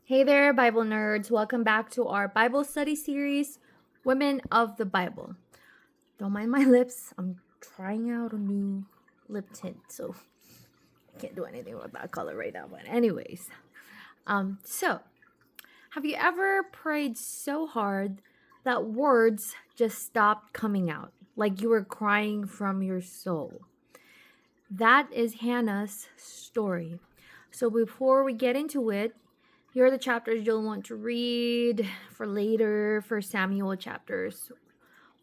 Hey there, Bible nerds. Welcome back to our Bible study series, Women of the Bible. Don't mind my lips. I'm trying out a new lip tint, so I can't do anything with that color right now. But anyways, so have you ever prayed so hard that words just stopped coming out, like you were crying from your soul? That is Hannah's story. So before we get into it, here are the chapters you'll want to read for later for Samuel chapters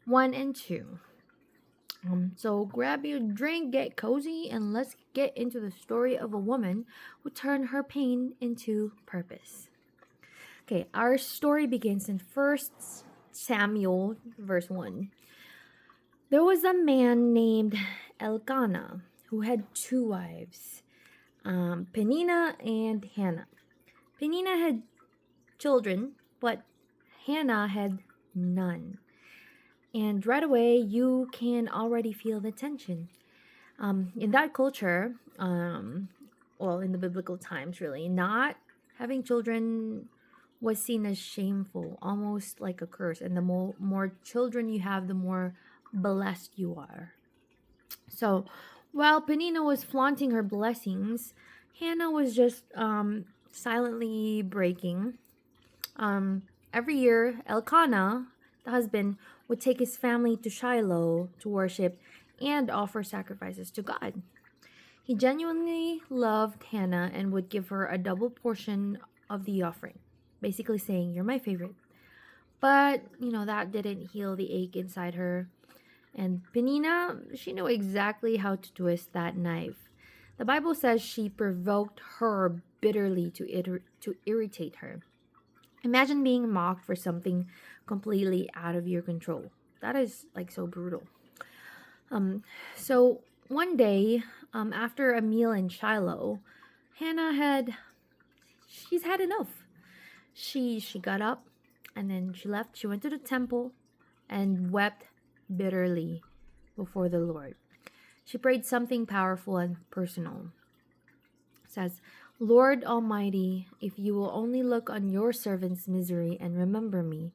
1 and 2. So grab your drink, get cozy, and let's get into the story of a woman who turned her pain into purpose. Okay, our story begins in 1 Samuel, verse 1. There was a man named Elkanah who had two wives, Penina and Hannah. Penina had children, but Hannah had none. And right away, you can already feel the tension. In that culture, in the biblical times, really, not having children was seen as shameful, almost like a curse. And the more children you have, the more blessed you are. So while Penina was flaunting her blessings, Hannah was just silently breaking. Every year, Elkanah, the husband, would take his family to Shiloh to worship and offer sacrifices to God. He genuinely loved Hannah and would give her a double portion of the offering, basically saying, "You're my favorite." But, that didn't heal the ache inside her. And Penina, she knew exactly how to twist that knife. The Bible says she provoked her bitterly to irritate her. Imagine being mocked for something completely out of your control. That is like so brutal. So one day, after a meal in Shiloh, she's had enough. She got up and then she left. She went to the temple and wept bitterly before the Lord. She prayed something powerful and personal. It says, "Lord Almighty, if you will only look on your servant's misery and remember me,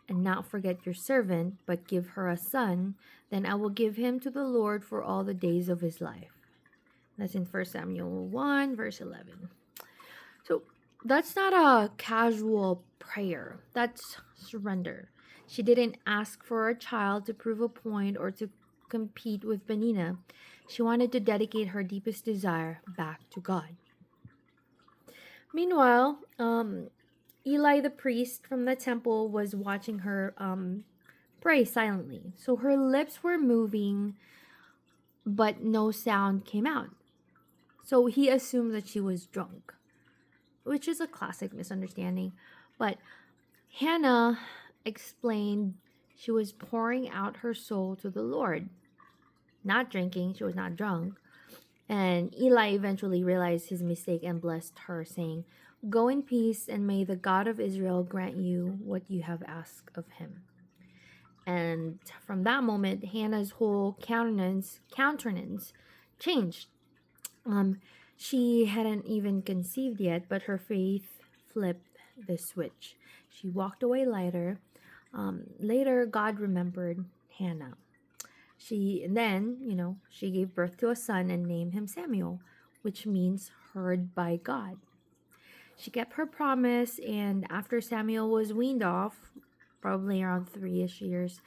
and not forget your servant, but give her a son, then I will give him to the Lord for all the days of his life." That's in 1 Samuel 1, verse 11. So that's not a casual prayer. That's surrender. She didn't ask for a child to prove a point or to compete with Benina. She wanted to dedicate her deepest desire back to God. Meanwhile, Eli the priest from the temple was watching her pray silently. So her lips were moving, but no sound came out. So he assumed that she was drunk, which is a classic misunderstanding. But Hannah explained she was pouring out her soul to the Lord, not drinking. She was not drunk. And Eli eventually realized his mistake and blessed her, saying, "Go in peace, and may the God of Israel grant you what you have asked of him." And from that moment, Hannah's whole countenance changed. She hadn't even conceived yet, but her faith flipped the switch. She walked away lighter. Later, God remembered Hannah. She gave birth to a son and named him Samuel, which means heard by God. She kept her promise, and after Samuel was weaned off, probably around 3-ish years,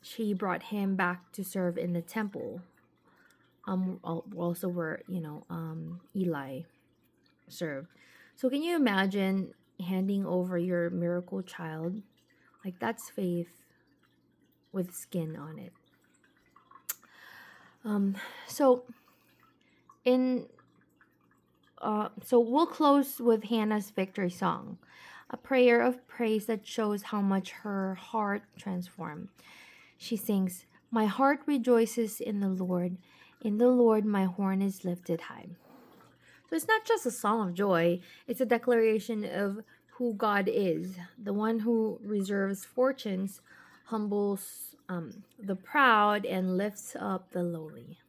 she brought him back to serve in the temple. Also where Eli served. So can you imagine handing over your miracle child? Like, that's faith with skin on it. So we'll close with Hannah's victory song, a prayer of praise that shows how much her heart transformed. She sings, "My heart rejoices in the Lord. In the Lord my horn is lifted high." So it's not just a song of joy, it's a declaration of who God is, the one who reserves fortunes, humbles the proud, and lifts up the lowly.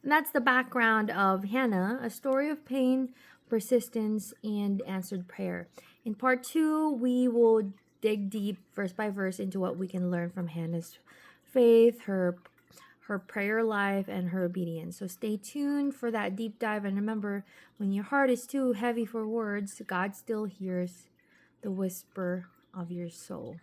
And that's the background of Hannah, a story of pain, persistence, and answered prayer. In part 2, we will dig deep verse by verse into what we can learn from Hannah's faith, her prayer life, and her obedience. So stay tuned for that deep dive, and remember, when your heart is too heavy for words, God still hears the whisper of your soul.